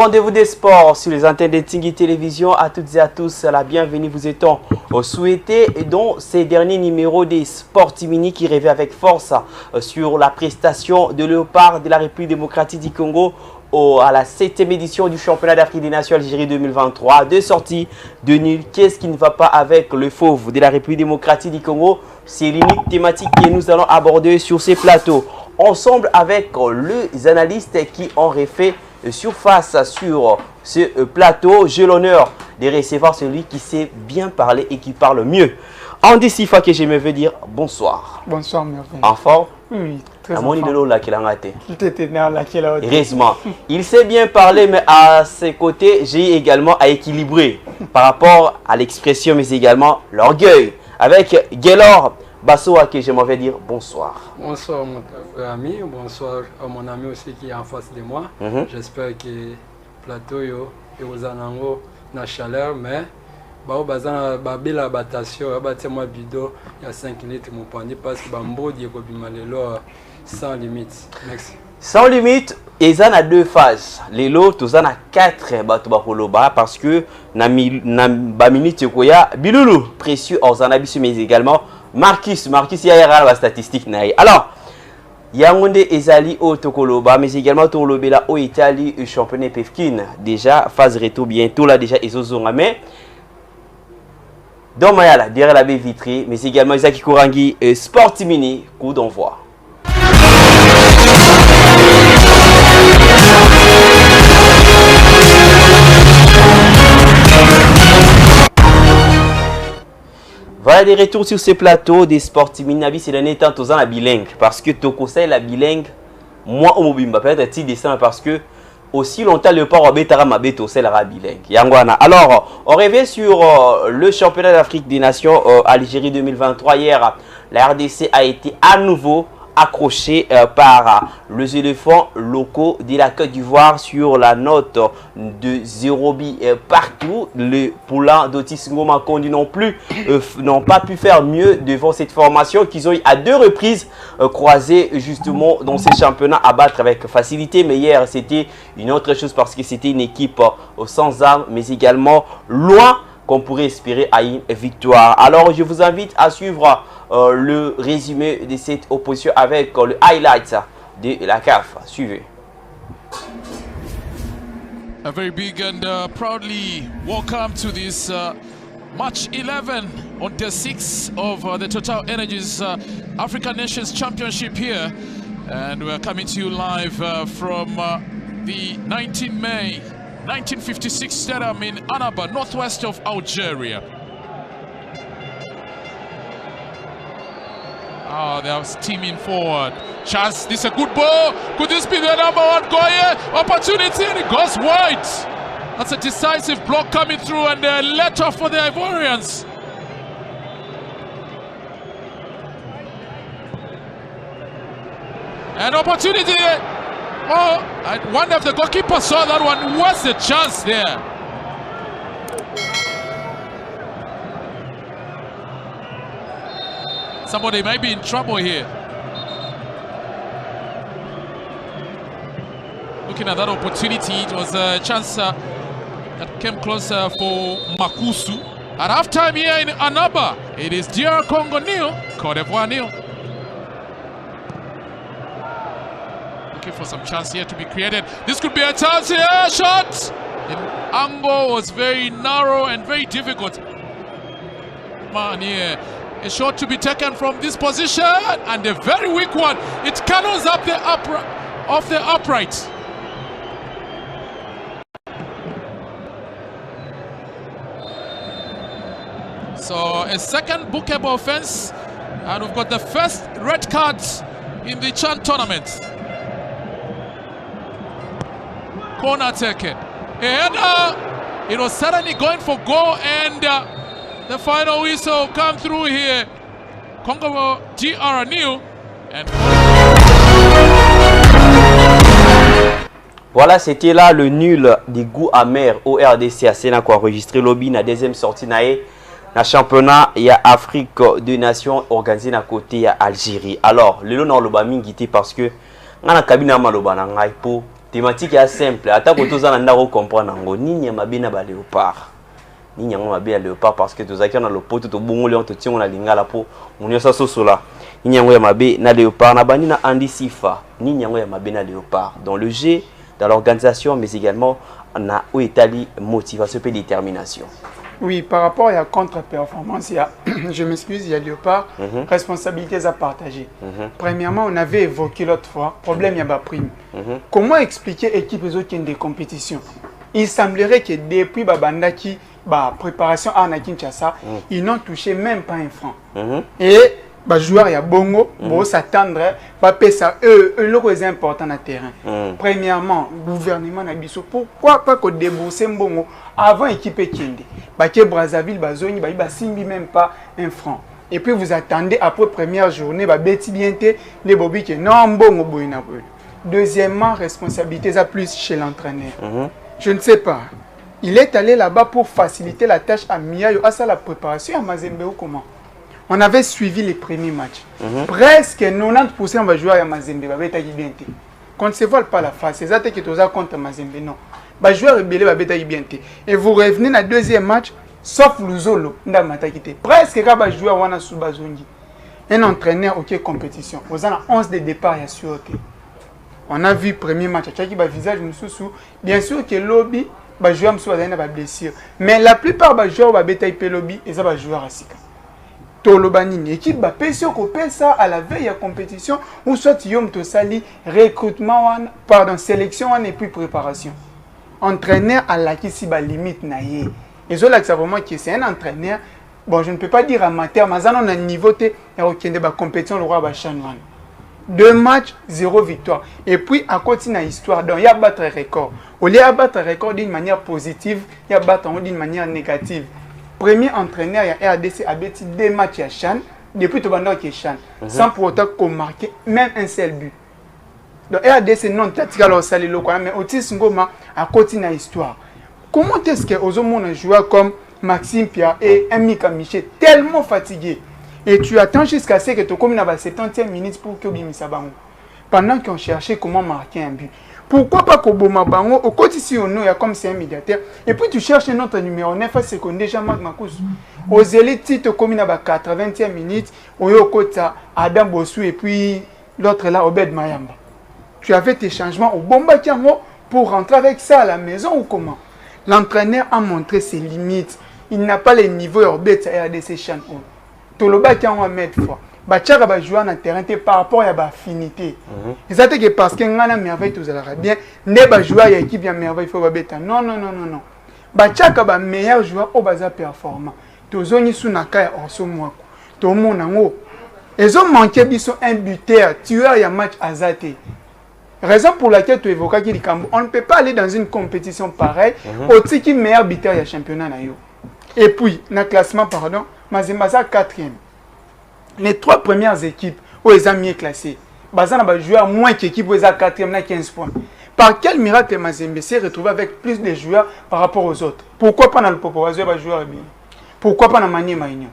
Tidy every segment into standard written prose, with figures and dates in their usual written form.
rendez-vous des sports sur les antennes de Tingui Télévision. À toutes et à tous, la bienvenue vous étant souhaité dans ces derniers numéros des Sportimini qui réveillent avec force sur la prestation de Léopard de la République démocratique du Congo à la 7e édition du championnat d'Afrique des Nations Algérie 2023. Deux sorties de nul. Qu'est-ce qui ne va pas avec le fauve de la République démocratique du Congo? C'est l'unique thématique que nous allons aborder sur ces plateaux. Ensemble avec les analystes qui ont refait surface sur ce plateau, j'ai l'honneur de recevoir celui qui sait bien parler et qui parle mieux. Andy Sifa que je me veux dire bonsoir. Bonsoir, merci. En forme? Oui, très en forme. Heureusement. Il sait bien parler, mais à ses côtés, j'ai également à équilibrer par rapport à l'expression, mais également l'orgueil. Avec Gaylor Bassoa que je m'en vais dire bonsoir. Bonsoir mon ami, bonsoir à mon ami aussi qui est en face de moi. J'espère que le plateau est aux anangos na chaleur, mais bao bazana babila batation abatia moi bidon il y a 5 litres mon panier parce que bambodi ko bimalelo sans limite. Merci. Sans limite, ils en a deux phases. Les lots, tous en a 4 batubakoloba parce que na minute koya bilulu précieux orzanabisu mais également Marcus, il y a la statistique. Alors, Yangonde Ezali au Tokoloba, mais également Tolobela au Italie, championnat Pefkin. Déjà, phase retour bientôt là, déjà, ils ont mais dans Mayala, derrière la baie vitrée, mais également Isaki Kourangi, Sportimini, coup d'envoi. Voilà des retours sur ce plateau des Sportimini. C'est l'année temps tous la bilingue. Parce que Toko c'est la bilingue. Moi, au Mobimba, peut-être petit dessin parce que aussi longtemps le port Betara Mabeto c'est la bilingue. Yangwana. Alors, on revient sur le championnat d'Afrique des Nations Algérie 2023. Hier, la RDC a été à nouveau accroché par les éléphants locaux de la Côte d'Ivoire sur la note de 0 bi partout. Les poulains d'Otis Ngoma Kondi n'ont pas pu faire mieux devant cette formation qu'ils ont eu à 2 reprises croisé justement dans ces championnats à battre avec facilité. Mais hier c'était une autre chose parce que c'était une équipe sans armes mais également loin qu'on pourrait espérer à une victoire. Alors je vous invite à suivre le résumé de cette opposition avec le highlight de la CAF. Suivez. A very big and proudly welcome to this match 11 on day 6 of the Total Energies African Nations Championship here, and we're coming to you live from the 19 May 1956 stadium in Annaba, northwest of Algeria. Oh, they're steaming forward. Chance, this is a good ball. Could this be the number 1 goal here? Opportunity, and it goes wide. That's a decisive block coming through, and a let off for the Ivorians. An opportunity. Oh, I wonder if the goalkeeper saw that one. What's the chance there? Somebody might be in trouble here. Looking at that opportunity, it was a chance that came closer for Makusu. At halftime here in Annaba, it is DR Congo nil, Cote d'Ivoire nil. Looking for some chance here to be created. This could be a chance here. Shot! The angle was very narrow and very difficult. Man here. A shot to be taken from this position, and a very weak one. It cannons up the upright. So a second bookable offense, and we've got the first red card in the Chan tournament. Corner taken, and it was suddenly going for goal, and the final whistle come through here. Congo GR nil. Voilà, c'était là le nul des goûts amers au RDC à Sénat qui a enregistré lobby na deuxième sortie nae na championnat ya Afrique des Nations organisé na côté ya Algérie. Alors, le nom loba mingi parce que ngana kabina maloba na ngai po thématique est simple. Attends que tous en ont comprendre ngo nini ya mabina ba léopard. Nini yango mabina léopard parce que tous aki na lopoto to bongo le on to tiongo na lingala po munyo sa sosola. Nini yango ya mabe na léopard na bani na Andy Sifa. Nini yango ya mabe na léopard dans le jeu, dans l'organisation mais également na où étali motivation et détermination. Oui, par rapport à la contre-performance, il y a, je m'excuse, il y a Léopard, responsabilités à partager. Premièrement, on avait évoqué l'autre fois, problème, il y a ma prime. Comment expliquer équipe aux autres des compétitions? Il semblerait que depuis Babandaki, préparation à Kinshasa, ils n'ont touché même pas un franc. Et les joueurs, il y a Bongo, pour s'attendre, ça c'est important dans le terrain. Premièrement, gouvernement Nabiso, pourquoi pas qu'on débourse Bongo avant l'équipe Kende? Baké Brazzaville, Bazoni, Simbi même pas un franc. Et puis vous attendez après première journée, Betty Bienté, les Bobby qui non Bongo Boina. Deuxièmement, responsabilité à plus chez l'entraîneur. Je ne sais pas. Il est allé là-bas pour faciliter la tâche à Miayo, à ça la préparation à Mazembe ou comment? On avait suivi les premiers matchs. Presque 90% de joueurs à Mazembe, qu'on ne se voile pas la face. C'est ça que tu as contre Mazembe, non. Les joueurs rebellés, et vous revenez dans le deuxième match, sauf Luzolo, presque quand les joueurs ont Subazongi. Un entraîneur, ok, compétition. Vous avez 11 de départ, il y a sûreté. On a vu le premier match, il y a un visage, bien sûr que lobby, les joueurs sont blessés. Mais la plupart des joueurs ont été lobby, et ça va jouer à Sika. Tolobanini, équipe va payer ça à la veille de compétition, ou soit Yom Tosali, recrutement, pardon, sélection et puis préparation. Entraîneur à la qui si ba limite naïe. Et je sais vraiment que c'est un entraîneur, bon je ne peux pas dire amateur, mais on a un niveau de la compétition le roi Bachanouane. 2 matchs, 0 victoire. Et puis à côté de l'histoire, donc il y a battre record. Au lieu de battre record d'une manière positive, il y a battre d'une manière négative. Premier entraîneur, il y a RDC a battu 2 matchs à Chan, depuis tout le monde qui est Chan, sans pour autant qu'on marque même un seul but. Donc RDC non tactical au salé local, mais Otis Ngoma a continué l'histoire. Comment est-ce que aux hommes un joueur comme Maxime Pierre et Mika Miché tellement fatigué et tu attends jusqu'à ce que tu communes à 70e minute pour que Bimisa Bango pendant qu'on cherchait comment marquer un but. Pourquoi pas Koboma Bango au quotidien il y a comme c'est un médiateur et puis tu cherches un autre numéro 9 c'est qu'on déjà Marc Makous. Aux élites tu communes à 80e minute au Yokota Adam Bossou et puis l'autre là Obed Mayamba. Tu avais tes changements au Bomba Kiango pour rentrer avec ça à la maison ou comment? L'entraîneur a montré ses limites. Il n'a pas les niveaux Obed à RDC Chan. Toloba Kiango a mettre fois. Bachara va jouer dans terrain par rapport à la affinité. Et ça que parce que ngana merveille tous allera bien, ne ba jouer à équipe bien merveille faut beta. Non. Bachaka ba meilleur joueur au baza performant. Tozoni sunaka en so moi. To monango. Ils ont manqué biso un buteur, tueur ya match azate. Raison pour laquelle tu évoques qu'il on ne peut pas aller dans une compétition pareille au tiki meilleur buteur du championnat na yo. Et puis, dans le classement, pardon, Mazembe 4e. Les 3 premières équipes où ils ont mieux classé, Bazana va jouer à moins qu'équipe où ils ont 4e, 15 points. Par quel miracle Mazembe s'est retrouvé avec plus de joueurs par rapport aux autres? Pourquoi pas dans le Popoazio va jouer à bien? Pourquoi pas dans Mani Maïnio?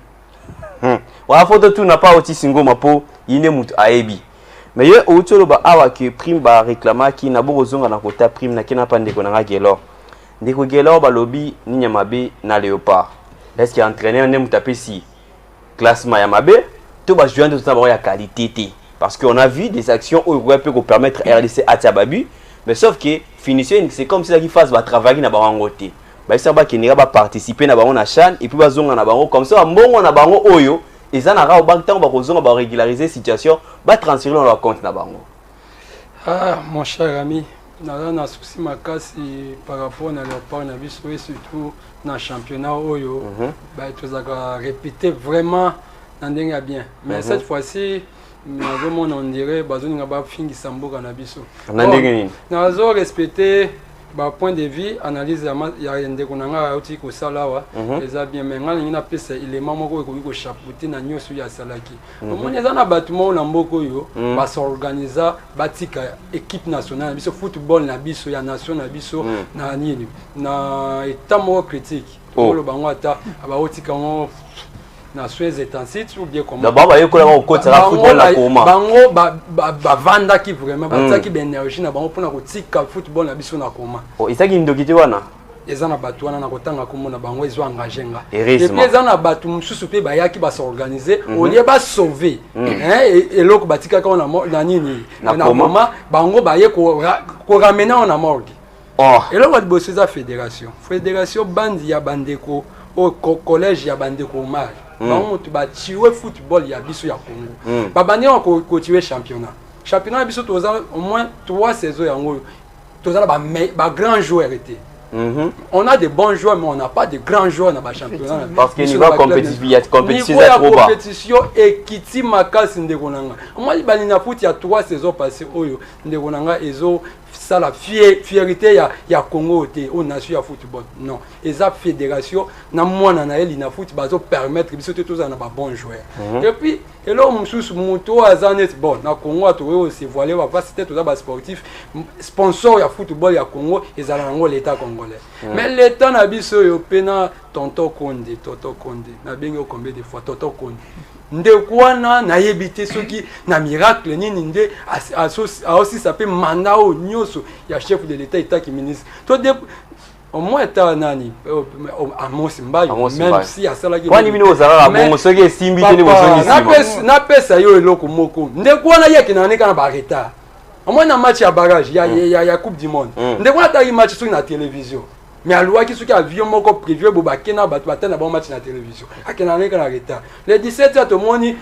Wa photo tout n'a pas aussi singo mapo, yine mutu aebi. Mais il y a autre chose qui prime ba réclama qui n'a pas zonga na kota prime na kina pande ko na gelo. Ndeko gelo ba lobby ni nyamabe na léopard. Est-ce qu'il entraîneur ne mutape si classement ya mabe to ba joueur de tout ça ya qualité parce qu'on a vu des actions où il peut permettre RDC à Tiababu mais sauf que finition c'est comme si ça qui fasse ba travailler na ba ngote. Ba ça ba qui n'ira pas participer na ba on a chan et puis ba zonga na bango comme ça mbongo na bango oyo. Et ça n'a pas de temps pour régulariser la situation, pour transférer dans leur compte. Ah, mon cher ami, nous avons un souci par rapport à Léopard, surtout dans le championnat. Nous avons répété vraiment dans le bien. Mais cette fois-ci, nous on dirait que nous avons fait un sambo. Nous avons respecté. Point de vue, analyse, il y a des gens qui ont ça là, bien, mais il y a des éléments qui ont chapeauté dans le salaki. On est dans un bâtiment où on s'organise, équipe nationale, le football, la nation, na état critique. na soins intensives ou bien comment d'abord ba yekola ko kotsa football na koma bango ba vanda qui vraiment ba qui d'énergie na bango pour na kotika football na biso na koma isaki ndokiti wana ezana batu wana na kotanga komona bango ezo engagé nga et puis ezana batu mususu pe ba yaki ba s'organiser au lieu ba sauver et loko batika ka na nini na koma bango ba ye ko ramener en morgue et là va bosser za fédération bandi ya bandeko au collège ya bandeko mar bango tu ba tiwe football ya biso ya Congo ba bandi ko tiwe championnat biso toza au moins 3 saisons yango toza ba grand joueur était. On a des bons joueurs, mais on n'a pas de grands joueurs dans le championnat. Parce que niveau compétition, niveau compétition et Kiti Makas Ndegonanga. Moi, il y a 3 saisons passées. Ndegonanga, ils ont ça la fierté il y a Congo au nation football. Non, et la fédération, na moi na elle na foot bazo permettre que tous en a bons joueurs. Et puis et là on sous moto azanet bon na Congo to aussi voiler va pas c'était tout ça sportif sponsor ya football ya Congo et ça lango l'état congolais. Mais l'état na biso yo pena Tonton Konde na bengo combien de fois Tonton Konde ndekwana na yebité soki na miracle nini nde aussi ça peut mandao nyoso ya chef de l'état état qui ministre to de au moins état nani Amos Mbayo même si à cela qui kwani bino ozala bongo soki esimbi te ne bozongi sima na pesa yo eloko moko ndekwana yeki na neka na ba retard au moins na match ya barrage ya coupe du monde ndekwana ta match sur na télévision. Mais à l'ouest, qui est avion moko privé, Bobakena, Batouatana, bon match na télévision. À Kenane, quand retard. Le 17 à tout le monde,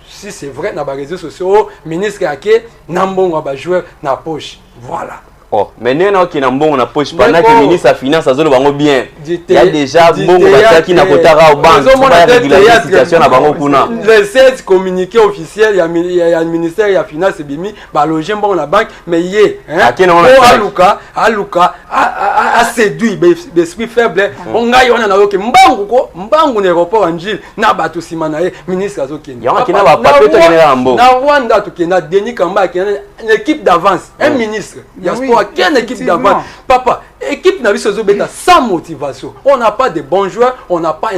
si c'est vrai, dans les réseaux sociaux, ministre Ake, Nambon va jouer na poche. Voilà. Oh, mais non, qui n'a bon na poche pendant que le ministre de la finance a zone bango bien. Il y a déjà bon qui n'a pas tara au banque. La situation na bango kuna. Les 16 communiqués officiels, il y a le ministère de la finance bimi, ba loger bon la banque, mais yé, hein. Aluka a séduit l'esprit faible. On gagne on a que mbangu ne report en Gilles, na batu simanae ministre azokeni. Ya qui n'a pas papier to général mbo. Na Rwanda to kena Denis Kamba qui une équipe d'avance, un ministre. Quelle équipe d'avant? Papa, équipe n'a sans motivation. On n'a pas de bons joueurs, on n'a pas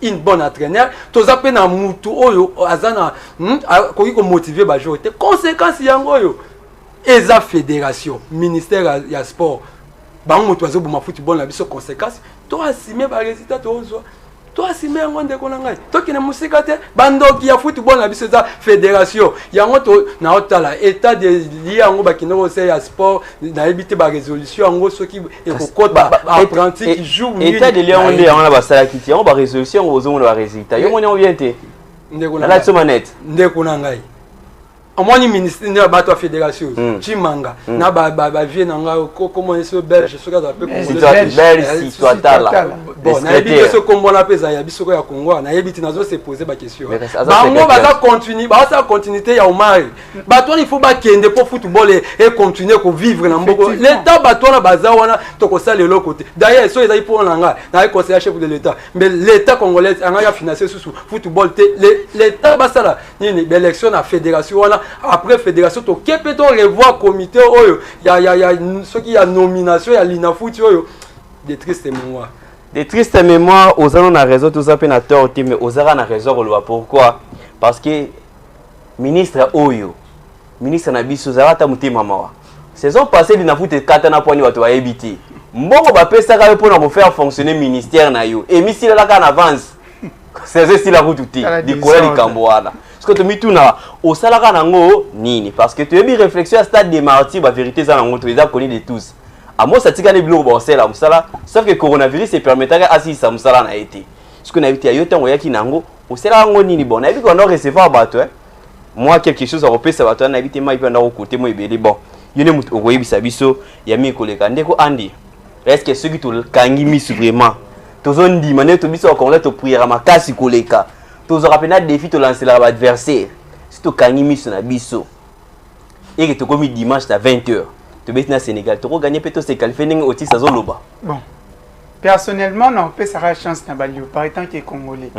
une bonne entraîneur. Tous à peine à Moutou, Azana, motiver les joueurs. Conséquence, yangoyo. ESA fédération, ministère ya sport. Bango oiseau pour football na biso conséquence. Toi assumer ba résultat toi assumer yango ndeko na ngai. Toi qui na musika te bando qui ya football na biso za fédération. Yango to na otala état de lié yango ba kinoko se ya sport na ebité ba résolution yango soki ekokota apprenti qui joue état de lié yango yango na ba sala kiti yango ba résolution ozo na ba résultat. Yo moni on vient te. Ndeko na la manette. Ndeko na ngai. Moi, le ministre de la fédération, Chimanga, na ba vie nanga comment est-ce belge, ce gars appelle belge citoyen. Bon, na habite ce combo la pesa ya biso ya Congo, na habite nazo se poser ba question. Bango ba continuer, ba ça continuité ya Omar. Ba toi il faut ba kende pour football et continuer ko vivre na mboko. L'état ba toi na baza wana to ko sala le côté. D'ailleurs, so ezali pour nanga, na conseiller chef de l'état. Mais l'état congolais anga ya financer sous football l'état ba sala ni élection na fédération wana. Après fédération to kepe to revoir comité oyo ya ce qui a nomination ya l'inafoot oyo des tristes mémoires. Des tristes mémoires aux gens na raison tout ça pe na tort mais aux gens na raison pourquoi? Parce que ministre oyo ministre na biso zalata mutima mawa. Saison passée l'inafoot et katana poni watu wa ebiti. Mbongo ba pesa ka pour na faire fonctionner ministère na yo. Et misi la ka en avance. C'est ça la route tout di kola di kamboana. Parce que tu mituna au salaka nango nini parce que tu as mis réflexion à stade des martyrs la vérité ça nango tu les as connus de tous à moi ça tika les blocs bon c'est là musala sauf que coronavirus se permettait assis ça musala na été ce qu'on a vu il y a temps yaki nango au salaka nango nini bon on a vu qu'on doit recevoir bateau moi quelque chose à repérer ça bateau na éviter moi pendant au côté moi ibeli bon yene mutu okoyebisa biso ya mi koleka ndeko andi est-ce que ceux qui to kangi mis vraiment tozondi mané to biso ko to prière makasi koleka tous aura peine défi te lancer l'adversaire si tu gagnes mis na biso et que tu commis dimanche à 20h tu bête na Sénégal tu gagner peut-être se qualifier ning otis à Zoloba. Bon personnellement non peut ça chance na balio par étant qu'il est congolais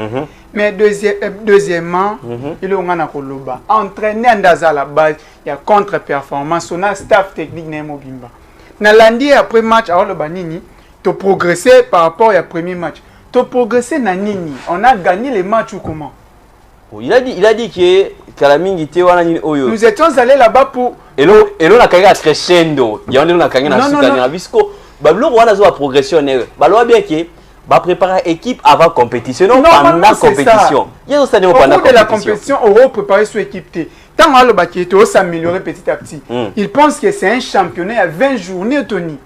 mais deuxièmement il est ngana koloba entraîner ndaza la base il y a contre-performance on a staff technique na mobimba na lundi après match alors le banini tu progresser par rapport au premier match. Tu as progressé Nanini. On a gagné les matchs ou comment? Il a dit que Kalamingi te wana ni oyo. Nous étions allés là-bas pour. Et là, na kanga crescendo. Il y a un na kanga na suka na bisco. Bablo wana zo progression. Balo bien que ba préparer équipe avant compétition, non pendant compétition. Il y a aussi pendant de la compétition, on va préparer son équipe. Tant que le Bakéto s'améliorer petit à petit. Il pense que c'est un championnat à 20 journées, Tony.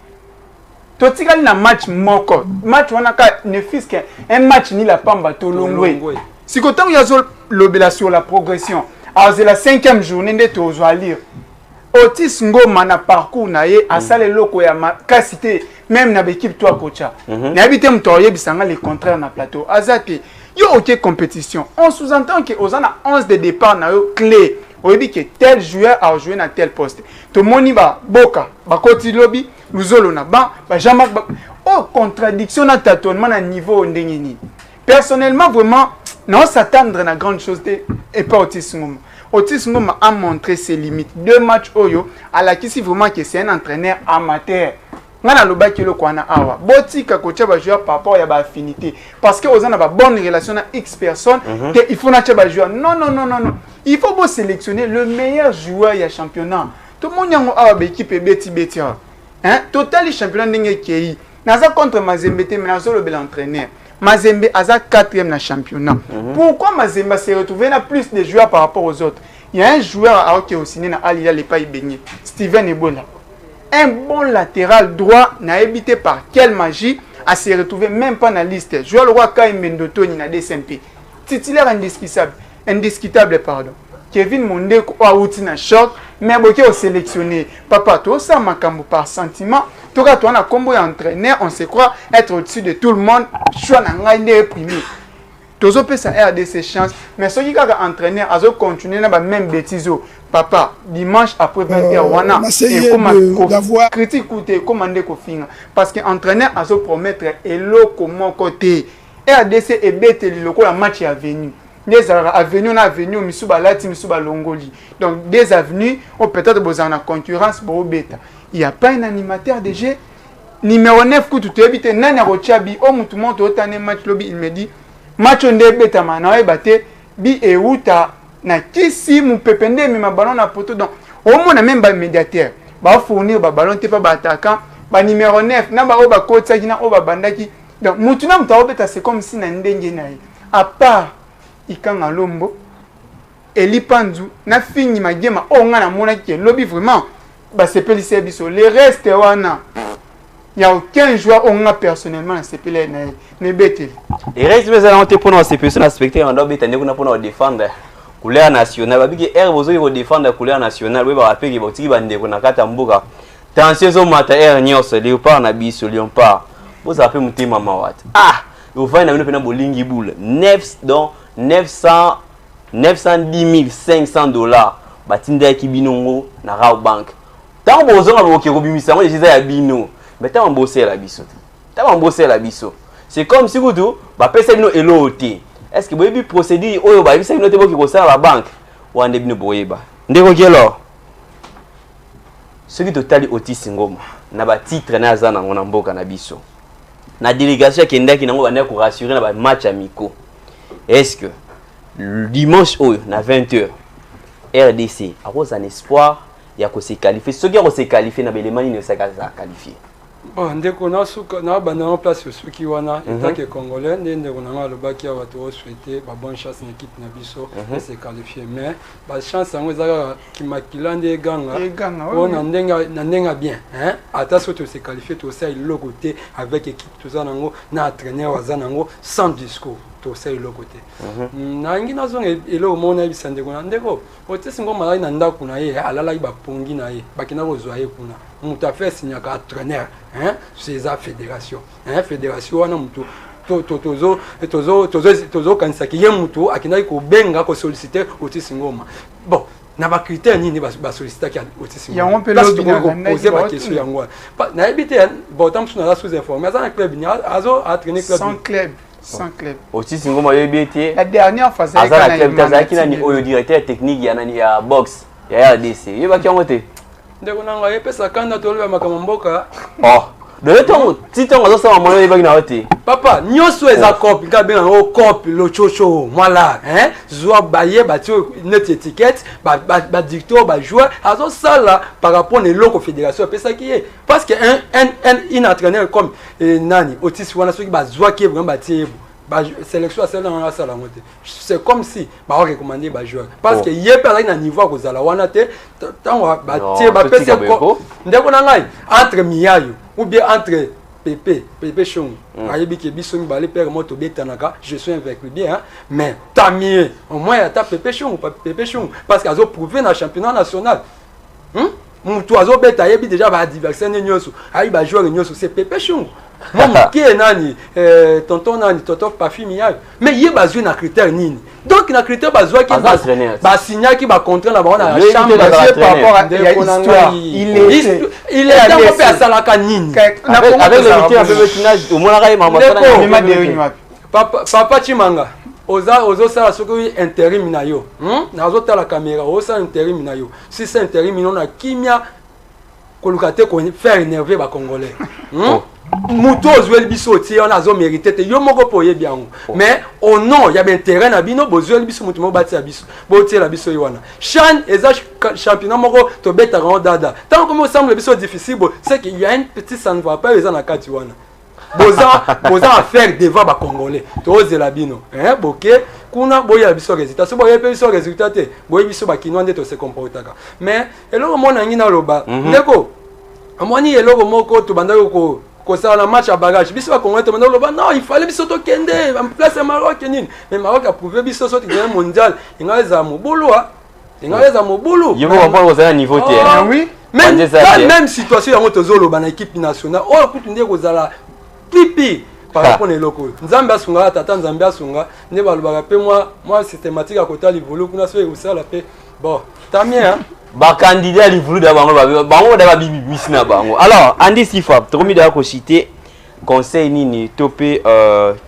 Tu as un match moko. Match on a ne fils qu'un match ni la pamba to longwe. Si quand il y a l'obéla sur la progression, alors c'est la 5e journée de tu vas lire. Otis Ngoma na parcours na ye asale loko ya makasité même na équipe toi coacha. Na habité mtoye bisanga le contraire na plateau. Azate yo OK compétition. On sous-entend que ozana 11 de départ na yo clé. On dit que tel joueur a joué na tel poste. To moni ba boka, ba koti lobby, luzolo na ba, ba Jean-Marc ba. Oh contradiction na tâtonnement na niveau ndengeni. Personnellement vraiment non s'attendre na grande chose et pas Otis Ngoma. Otis Ngoma a montré ses limites. 2 matchs Oyo, à la qui si vraiment que c'est un entraîneur amateur. Ngana loba ki lo kwana awa. Botika coacher ba joueur par rapport à ba affinité parce que ozana ba bonne relation na X personnes que il faut na ba joueur. Non. Il faut bon sélectionner le meilleur joueur ya championnat. Tout le monde yango awa ba équipe beti. Hein? Total championnat ndenge kei. Naza contre Mazembe te menazo le bel entraîneur. Mazembe aza 4e na championnat. Pourquoi Mazembe s'est retrouvé na plus de joueurs par rapport aux autres? Il y a un joueur qui est au ciné na Alila le pas baigné. Steven Ebola. Un bon latéral droit n'a évité par quelle magie à se retrouver même pas dans la liste. Joueur le roi Kai Mendoto ni na DSMP. Titulaire indiscutable pardon. Kevin Mondeko a outi na choc mais boké au sélectionné. Papa to ça makambo par sentiment. Tout cas toi na combo entraîneur, on se croit être au-dessus de tout le monde. Choix na ngai ndé premier. Tozo pe sa RDC chance mais ceux qui ka entraîneur azo continuer na ba même bêtise. Papa, dimanche après 20h, wana et comment critique côté commander ko finga parce que entraîneur azo promettre eloko mon côté RDC et beteli loko la match est venu des avenues na avenue misuba lati misuba longoli donc des avenues ou peut-être besoin en concurrence pour beta il y a pas un animateur de jeu numéro 9 kutu to ebite nani rochabi o mutu monto otane match lobby il me dit match onde beta mana e baté bi e uta na kisi mu pepende mi ma ballon na poto donc au moins même ba médiateur ba fournir ba ballon te pas ba attaquant ba numéro 9 na ba o ba coach ki na o ba bandaki donc mutu na muta obeta c'est comme si na ndenge na à part ikanga lombo Eli Panzu na fini magema o nga na mona ki lobby vraiment ba sepeli biso les restes wana il y a aucun joueur on a personnellement na sepeli na ne beteli et reste mais on te pour nos CPC na spectateur on doit betane kuna pour défendre couleur nationale babiki air bozo yo défendre couleur nationale we ba rappeler ki botiki bande ko na kata mbuka tension zo mata air nyos léopard na biso lion pas boza pe mutima mawat yo va na pena bolingi boule 910 500 batinda ki binongo na Rao Bank tant bozo nga boke ko bimisa ngo jiza ya bino mais tant bosser la biso c'est comme si kutu ba pesa bino eloti. Est-ce que vous avez procédé au Yoba? Vous avez qui concerne la banque ou en début de Boyeba? Ndeko Kielo. Ce qui total Otis Ngoma. Na ba titre na zana ngona mboka na biso. Na délégation qui ndaki nango ba ko rassurer na ba match amicaux. Est-ce que dimanche na 20h RDC a cause un espoir ya ko se qualifier. Ceux qui ont se qualifier na belemani ne se qualifier. Bon, ndeko na suka na bana en place sur qui wana état que congolais ndeko na lobaki ya bato souhaiter ba bonne chance na équipe na biso de se qualifier mais ba chance ngo za ki makilande ganga on ndenga bien hein attention to se qualifier to ça le côté avec équipe to ça nango na entraîneur wa zanango sans discours to ça le côté na ngi na zonga elo mona bisande kuna ndeko otesi ngo malai na ndako na ye alala ba pongi na ye bakina ko zoaye kuna mutu a fait signer ka entraîneur hein c'est la fédération hein fédération wana mutu tozo kanisa ki ye mutu akina ko benga ko solliciter Otis Ngoma bon na ba critère nini ba solliciter ki Otis Ngoma ya on peut le poser ba question yango na ebité bon tant que na sous informé azana club ni azo a traîner club sans club Otis Ngoma yo bien la dernière fois ça la club tazaki ni oyo directeur technique ya nani ya box ya RDC yo ba ki ngote ndeko nanga yepesa kanda toleba makamamboka De temps, si tu as ça, on va papa, nyonso eza copie, ngabe na o copie lo chocho, voilà, hein? Zoa baye bati notre étiquette, ba dicto, ba joueur, azo ça là par rapport aux locaux fédération, c'est ça qui est. Parce que un entraîneur comme Nani, Otis wana ceux qui ba zoa qui vraiment bati sélection à celle dans la salle. C'est comme si ba recommander ba joueur parce que yé par na niveau ko zala wana te tant ba tie ba pese ko ndeko na ngai entre Miayo ou bien entre Pépé Chong. Ayebi ke biso mi balé père moto betanaka, je suis invaincu bien hein? Mais tant mieux au moins ta Pépé Chong ou pas Pépé Chong parce qu'ils ont prouvé dans le championnat national. Mutu azo beta yebi déjà ba adversaire nyoso. Ayi ba joueur nyoso c'est Pépé Chong. Moi qui est nani tonton nani tonton Pafi Miayo. Mais yé bazou na critère nini. Donc na critère bazou qui ba signer qui ba contrat na ba na chambre par rapport à l'histoire. Il est dans le pays à Salaka nini. Avec le métier un peu finage au moins la papa Chimanga. Ozo sala soki intérim na yo. Nazo ta la caméra, ozo intérim na yo. Si c'est intérim non na kimia kolukate ko faire énerver ba congolais. Muto ozweli biso ti on azo mérité te yo moko poye bien. Mais au nom, il y a intérêt na bino bozweli biso mutu mo bati ya biso. Bo ti la biso ywana. Chan eza championnat moko to beta ran dada. Tant comme semble biso difficile, c'est qu'il y a une petite ça ne va pas eza na kati wana. Boza à faire devant ba congolais. To ozela bino. Hein boké kuna boya biso résultat. So boya biso résultat te. Boya biso ba kinwande to se comportaka. Mais eloko mona ngina loba. Ndeko. Amoni eloko moko to banda ko ça la match à bagage biso ba congolais to banda loba non il fallait biso to kende en place Maroc nini. Mais Maroc a prouvé biso so ti mondial. Ingaweza mobulu ha. Ingaweza mobulu. Yo va pas au niveau te. Oui. Même situation yango tozolo ba na équipe nationale. Oh kutunde kozala pipi par rapport aux locaux. Nzambe asunga tata Nzambe asunga ne balobaka pe moi systématique à côté livolo kuna so ça la paix. Bon, tant mieux hein. Ba candidat livolo da bango da bibi misna bango. Alors, Andy Sifa, tromi da ko citer conseil nini topé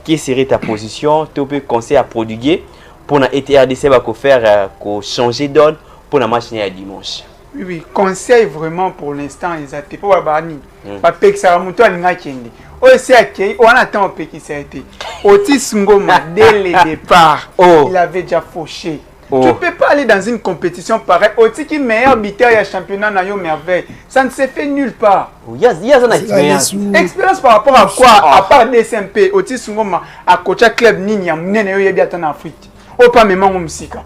qui serait ta position, topé conseil à prodiguer pour na ETRDC va ko faire ko changer donne pour la match à dimanche. Oui, conseil vraiment pour l'instant ils a été pour bani. Pas que ça muto alinga kende. Aussi on attend un peu qui s'est été. Otis Ngoma, dès le départ, il avait déjà fauché. Tu ne peux pas aller dans une compétition pareille. Otis qui est meilleur buteur du championnat Nayo merveille. Ça ne se fait nulle part. Il y a une expérience. Expérience par rapport à quoi? À part DSMP, Otis Ngoma a coaché club Ninya, Mnene Yoyebi en Afrique. Au pas même en Msika.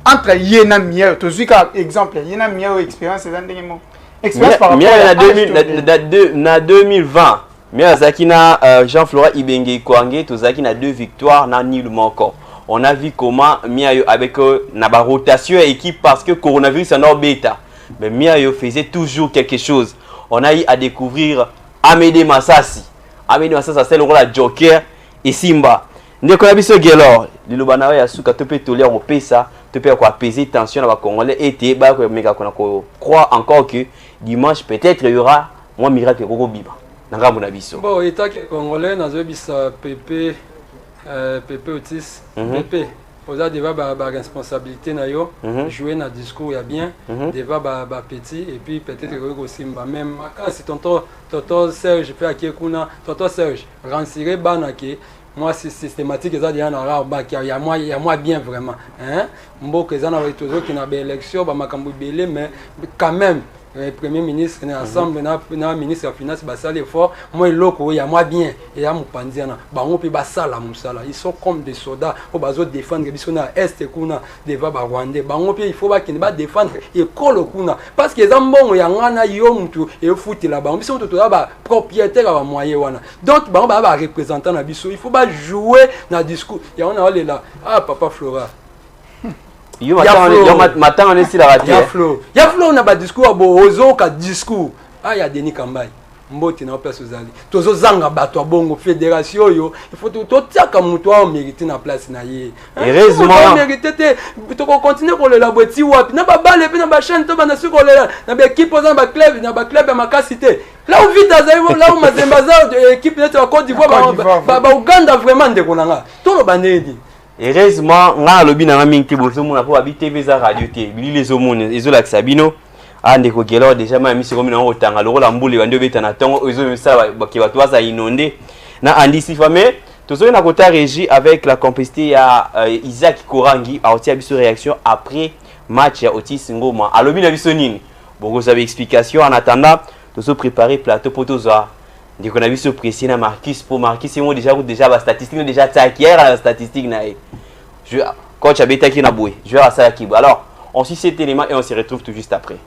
Entre Yena Mier, tu as exemple, Yena Mier expérience, c'est un dernier mot. Expérience par rapport à 2020. Mais Zakina Jean-Florent Ibenge Kouangé, Tozaki na 2 victoires, n'a nul encore. On a vu comment Miayo avec la rotation équipe parce que coronavirus en bêta. Mais Miayo faisait toujours quelque chose. On a eu à découvrir Amédée Massassi. Amédée Massassi, c'est le rôle de Joker et Simba. Ndeko na biso Gelor, Lilobana ya suka to pe tolère au pesa, to pe quoi apaiser tension na Congolais et ba ko meka ko croire encore que dimanche peut-être il y aura moi miracle koko biba. Bon, état congolais, nous avons Pépé Otis, Pépé. Vous avez des responsabilités, jouer dans le discours, il y a bien, des petits, et puis peut-être aussi, même si tonton Serge, je fais à Kiekouna, tonton Serge, renseigner Banake, moi c'est systématique, il y a moi bien vraiment. Bon, que ça n'a pas toujours qu'il y a des élections, mais quand même. Le Premier ministre ensemble na ministre de finance basal effort moi loko ya moi bien et ya mupandiana bango pe basala musala ils sont comme des soldats au bazo défendre biso na est kuna deva ba rwandais bango pe il faut ba kini ba défendre ekolo kuna parce que zambongo ya ngana yo mutu e futi la bango biso to ba propriétaire ba moyen wana donc bango ba représentant na biso il faut ba jouer na discours ya on a là ah papa Flora Yo matin on est sur la radio. Ya flow on a pas discours bo ozo ka discours. Ah ya Denis Kambai. Mboti na place ozali. Tozo zanga bato bongo fédération yo. Il faut to tiaka muto a mériter na place na ye. Heureusement on mériter te to continuer ko le laboti wapi. Na ba balle pe na ba chaîne to ba na suko le na ba équipe ozanga ba club na ba club ya makasité. Là où vite azali là où Mazembaza de équipe de Côte d'Ivoire ba Uganda vraiment ndeko nanga. To lo banedi. Heureusement, on a lobby dans la minute bozo mon pour habiter les radio té. Bili les hommes les olax sabino. ndeko Gelor déjà ma mission comme na otanga lokola mbuli bande obeta na tongo ezo misa ki bato baza inondé na Andy Sifame tozo na kota régie avec la complicité ya Isaac Korangi a otia biso réaction après match ya Otis Ngoma alobi na biso nini bon vous avez explication en attendant tozo préparer plateau pour toza ndeko na biso précis na Marcus pour Marcus c'est déjà ba statistique déjà takière la statistique na coach abeta ki na boy joueur à ça qui alors on suit cet élément et on se retrouve tout juste après.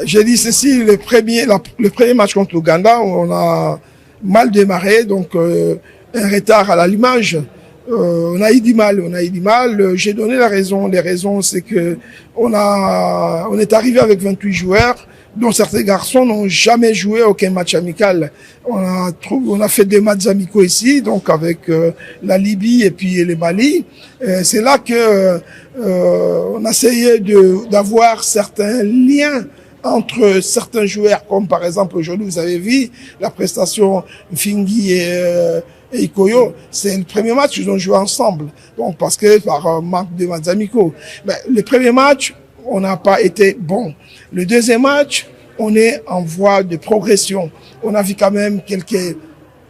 J'ai dit ceci, le premier match contre l'Ouganda, on a mal démarré, donc un retard à l'allumage. On a eu du mal. J'ai donné la raison. Les raisons, c'est que on est arrivé avec 28 joueurs, dont certains garçons n'ont jamais joué aucun match amical. On a fait des matchs amicaux ici, donc avec la Libye et puis le Mali. C'est là que on a essayé d'avoir certains liens entre certains joueurs, comme par exemple aujourd'hui vous avez vu la prestation Fingi et Ikoyo, c'est le premier match ils ont joué ensemble, donc parce que par manque de matchs amicaux. Mais le premier match on n'a pas été bon. Le deuxième match on est en voie de progression. On a vu quand même quelques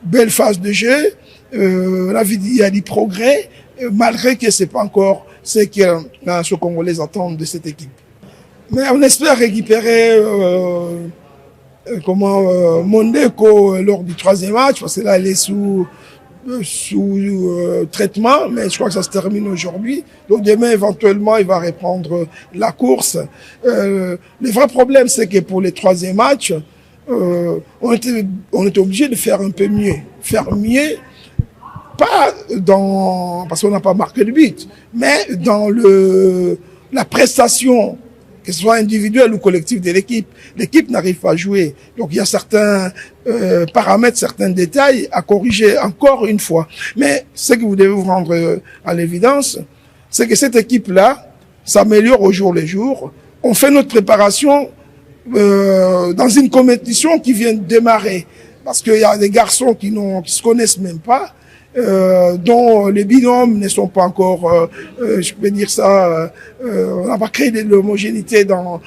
belles phases de jeu. On a vu il y a du progrès malgré que c'est pas encore ce que Congolais attendent de cette équipe. Mais on espère récupérer Mondeko lors du troisième match, parce que là, elle est sous traitement, mais je crois que ça se termine aujourd'hui. Donc demain, éventuellement, il va reprendre la course. Le vrai problème, c'est que pour les troisième matchs, on était obligé de faire un peu mieux. Faire mieux, pas parce qu'on n'a pas marqué de but, mais dans la prestation, que ce soit individuel ou collectif de l'équipe. L'équipe n'arrive pas à jouer. Donc il y a certains paramètres, certains détails à corriger encore une fois. Mais ce que vous devez vous rendre à l'évidence, c'est que cette équipe-là s'améliore au jour le jour. On fait notre préparation dans une compétition qui vient de démarrer. Parce qu'il y a des garçons qui se connaissent même pas. Dont les binômes ne sont pas encore, je peux dire ça, on n'a pas créé de l'homogénéité dans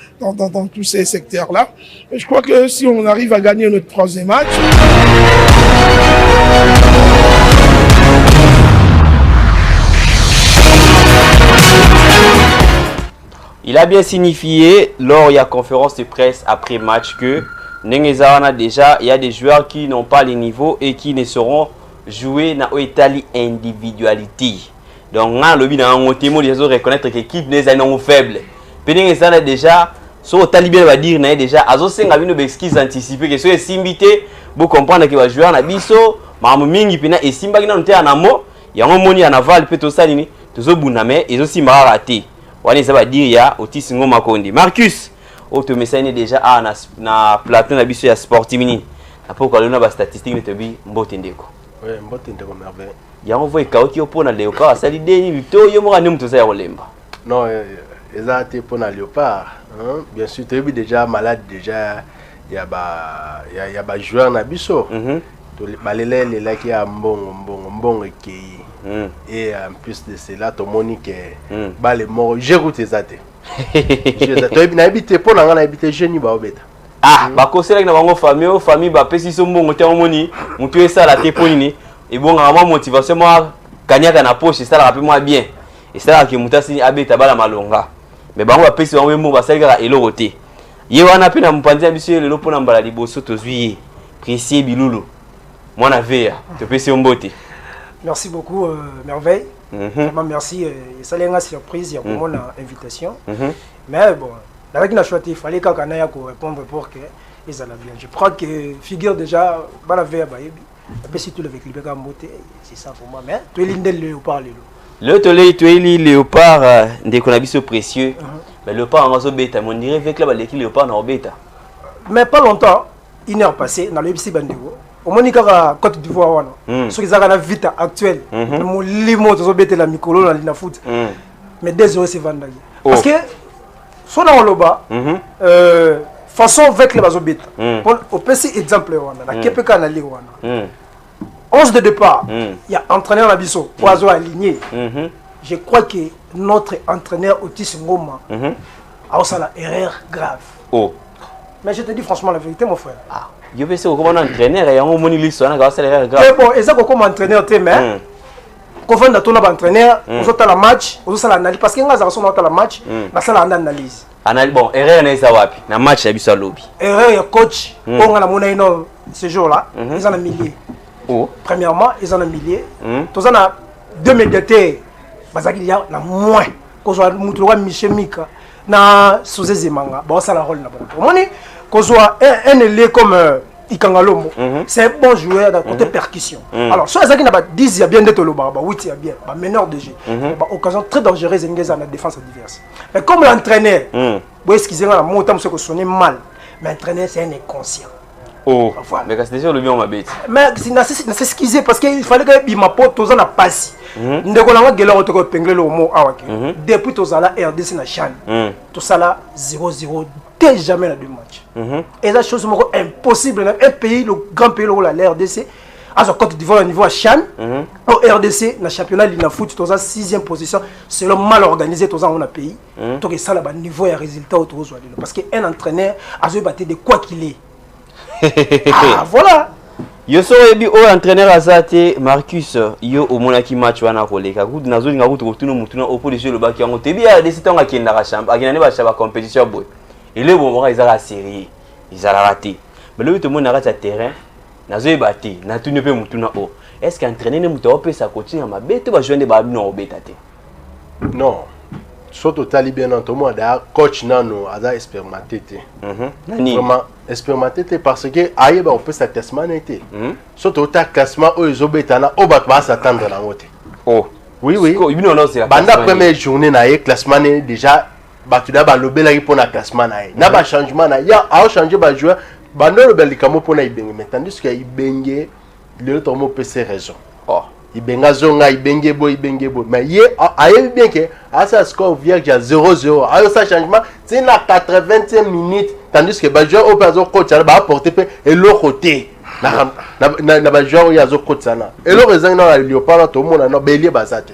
tous ces secteurs-là. Et je crois que si on arrive à gagner notre troisième match... Il a bien signifié lors de la conférence de presse après match que Nengezawana déjà, il y a des joueurs qui n'ont pas les niveaux et qui ne seront jouer na Italie individualité. Donc on le bien en témoin déjà reconnaître que l'équipe n'est pas faible. Péding ça déjà so talibé va dire na déjà azo senga bino bexquise anticiper que so simbité vous comprendre que va jouer na biso mamu mingi pina et simba kina nte na mo ya ngomoni ya naval pe to salini to zo buname et zo simba raté. Wani ça va dire ya Otis Ngoma Kondi. Marcus auto message déjà na plateau na biso ya Sportimini. Après on a ba statistique ne te bi mbote ndeko. Oui, mbote ndeko merveille. Ya on voit kauti opona Léopard ça l'idée ni to yo mo ngani mto ya kolemba. Non, exactement pour Léopard, hein. Bien sûr, tu es déjà malade déjà il y a ba joueur na biso. To balele les là qui a mbongo qui et en plus de cela to monique ba les morts j'ai route zate. To bi na habité pour na habité jeune ba obeta. Ah, ba kosela na bango famille ba pesi so mbongo te omoni mutu esala te ponini et bon vraiment motivation moi kanyaka na poche ça la moi bien et ça que mutasi abeta bala malonga mais bango ba pesi bango mbongo basali ka eloko te ye wana pe na mpanzi ya biso lelo pona mbala liboso tozwi précieux bilulu mwana vea te pesi mbote. Merci beaucoup Merveille. Vraiment merci ça lenga surprise ya pour mon invitation. Mais bon avec la choix il fallait quand on a répondre pour que ils allaient bien. Je crois que figure déjà bala vea ba yebi après si tu le avec Libeka Mbote c'est ça pour moi mais tu es l'indel Léopard le tolé tu es Léopard ndeko na biso précieux mais Léopard en zo beta mon dirait avec là l'équipe Léopard na beta mais pas longtemps une heure passée dans le BC Bandego au monika Côte d'Ivoire wana ceux qui ont la vita actuelle mon limo zo beta la mikolo na lina foot mais 2-0 c'est Vandagi parce que son dans le bas façon avec les bazo beta au PC exemple wana la kepeka na li wana 11 de départ, il y a entraîneur Nabiso, Oiseau aligné. Je crois que notre entraîneur Otis Ngoma Alors ça la erreur grave. Oh. Mais je te dis franchement la vérité mon frère. Ah. Je vais essayer comment entraîneur et on moni l'histoire na c'est l'erreur grave. Mais bon, et ça comme entraîneur tu mais quand on a ton entraîneur, on sort la match, on sort l'analyse parce que nga za son la match, na ça l'analyse. Analyse bon, erreur na ça wapi. Na match ya biso lobby. Erreur ya coach, on a mona ino ce jour-là, ils en a milliers. Oh. Premièrement, ils en a milliers. Tous en a deux médiateurs. Bazaki ya na moins. Ko soit mutu wa Michel Mika na Suzé Manga. Bon ça la rôle na bon. Moni qu'on soit un ailier comme Ikangalombo, c'est un bon joueur d'un côté percussion. Alors, soit ça qui n'a pas 10, il y a bien d'être le bar, 8, il y a bien, meneur de jeu. Occasion très dangereuse dans la défense adverse. Mais comme l'entraîneur, vous excusez-moi, la montagne se sonne mal, mais l'entraîneur c'est un inconscient. Oh, voilà. Mais c'est déjà le bien on m'a bête. Mais c'est excusé parce qu'il fallait que ma pote tous en a passé. Ndeko na ngela otoko pengler le mot awaki. Depuis tous à la RDC na Chan. Tout ça là 0-0 dès jamais la deux matchs. Et la chose impossible dans un pays le grand pays la RDC à sa Côte d'Ivoire au niveau à Chan au RDC na championnat de foot tous à 6e position selon mal organisé tous en un pays. Donc ça là niveau et résultat autour parce que un entraîneur a joué battre de quoi qu'il est. Ah voilà. Yo so ebi o entraîneur azate Marcus yo o monaki match wana koleka ku nazo linga ku tokutuna mutuna opposition le baki yango tebi ya décision akenda ka chambre akina ne ba chaba compétition boy ele bon mora izala série izala raté mais le tout monde na rata terrain nazo ebati na tuni pe mutuna o est-ce qu'entraîner ne muto pe sa coaching ma bete ba joindre ba no obeta te non surtout tali bien entendu da coach nano aza expérimenté te vraiment expérimenté parce que aye ba opesa classement été surtout ta classement o ezobetana o ba ba s'attendre na ngote oh oui banda première journée na classement déjà ba tu da ba lobela pour na classement na na ba changement na ya a changer ba joueur banda le belikamo pour na ibenge mais tandis que ibenge le tomo pc raison oh Ibenga zonga ibenge bo mais ye aye bien que à ça score vierge à 0-0 à ça changement c'est na 80e minute tandis que ba joueur au bazo coach ba apporter et l'autre côté na ba joueur ya zo coach sana et le raison na Léopard tout monde na bélier bazate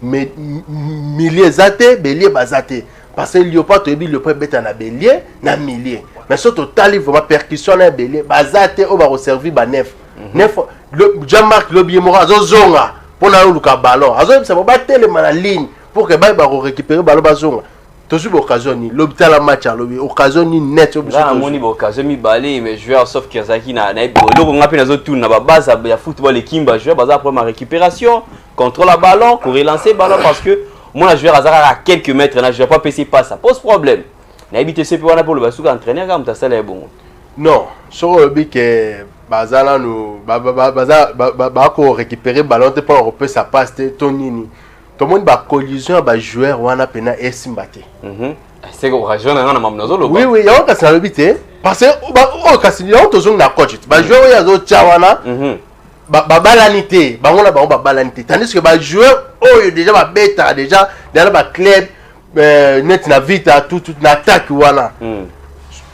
mais millier zate bélier bazate parce que Léopard to bi le prêt beta na bélier na millier mais surtout tali vraiment percussion na bélier bazate au ba servir ba neuf le Jean-Marc Lobiemora zonga pour na luka ballon azo ça va tellement la ligne pour que ba récupérer ballon bazonga toujours occasion ni l'hôpital la match lobi occasion ni net na moni occasion mi balé mais joueur sauf Kazaki na loko ngapi na zo tourner na ba base ya football ekimba joueur baza première récupération contrôle la ballon pour relancer ballon parce que moi joueur azara à quelques mètres na je pas passer pas ça pose problème na habité ce pour le basuka entraîner comme ça c'est bon non sur le but que bazala nous ba ko récupérer ballon te pas repérer ça passe tonini tout le monde ba collision ba joueur wana pena esimbate c'est ko rajon na mamnozo lo oui ya on ka le but parce que o ka si on to zone na coach ba joueur ya zo tchawana ba balanité ba ngona ba balanité tandis que ba joueur oh déjà ba beta déjà dans ba club net na vite tout na attaque wana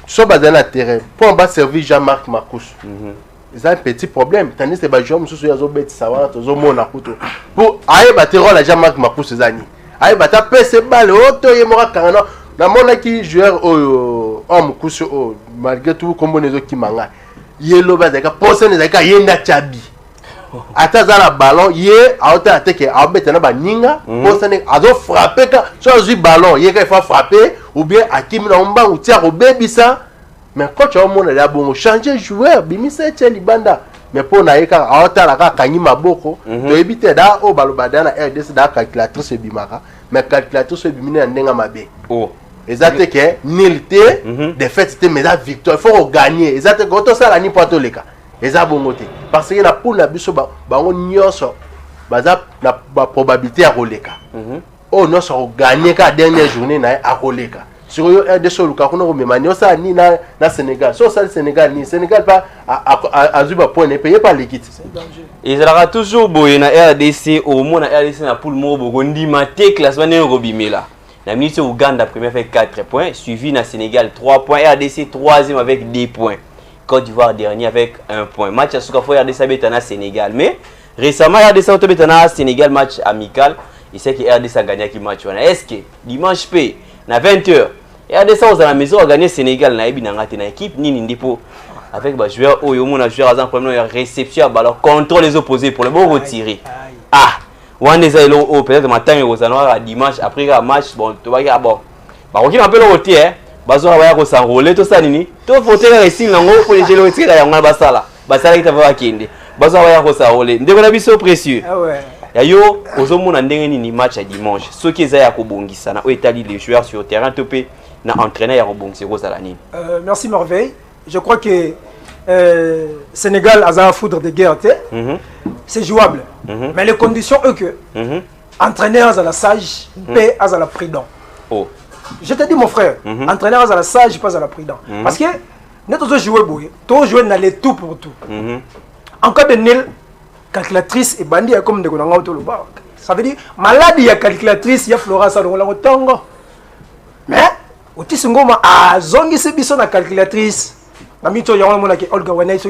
so bazana terrain pour ba servir Jean-Marc Marcus ils ont un petit problème tandis que ba joueur mususu ya zo beta sawana to zo mona kuto pour aye ba terror la Jean-Marc Marcus zani aye ba ta pese balle auto ye mora kana na mona ki joueur o Marcus o malgré tout comme nezo ki manga yelo ba zaka poser ne zaka yenda chabi ata zala ballon ye auto attaque a beta na ba ninga poser ne azo frapper ka so azu ballon ye ka fa frapper ou bien akimi na mba ou tia robebisa mais coach au monde là bon changer joueur bimisa tcheli banda mais pour na yeka auto la ka kanyi maboko to ebite da o balobada na RDC da calculatrice bimaka mais calculatrice bimina ndenga mabe oh exactement que nilité défaite mais la victoire il faut gagner exactement to ça la ni pas to leka eza bongote parce que na pour na biso ba on nyoso baza na probabilité à roleka oh non ça gagner ka dernière journée na à roleka sur yo RDC luka kuna rememani ça ni na Sénégal so ça Sénégal ni Sénégal pas à zuba point ne payer pas l'équipe c'est danger ils aura toujours boye na RDC au moins na RDC na poule mo bogondi maté classement ne robimela la minute Ouganda première fait 4 points suivi na Sénégal 3 points RDC 3e avec 10 points Côte d'Ivoire dernier avec 1 point match à Soukafo RDC betana Sénégal mais récemment RDC auto betana Sénégal match amical il sait que RDC a gagné qui match est-ce que dimanche p na 20h Et à des ça, aux à la maison, on a gagné Sénégal, na équipe, ni Ndipo. Avec les joueurs, oh, on a joué à un problème de réception, alors contrôle les opposés pour le bon retirer. Ah, on des aïlos, peut-être matin, aux à dimanche, après un match, bon, tu vas dire, bon, bah, on a un peu le retier, hein, bazo à voir s'enrôler, tout ça, nini, tout faut faire récit, non, pour les gélos, tu sais, on a basala, basala qui t'a fait kende, bazo à voir s'enrôler, dès qu'on a vu ce précieux. Ah ouais. Yo, aux hommes, on a un match à dimanche, ceux qui ont à Kobongisa, na établi les joueurs sur le terrain, topé, na entraîné à Robongsi, Rosalani. Merci Merveille. Je crois que Sénégal a un foudre de guerre, c'est jouable. Mais les conditions, eux, que entraîneur à la sage, paix à la prudent. Oh. Je te dis, mon frère, entraîneur à la sage, pas à la prudent. Parce que nous tous jouer, tous jouer dans les tout pour tout. En cas de nil, calculatrice et bandit comme de Gonanga au bas. Ça veut dire, malade, il y a calculatrice, il y a Flora, ça dans le tango. Mais, au Tissungoma, à Zongi, c'est bisson la calculatrice. Olga Wanay,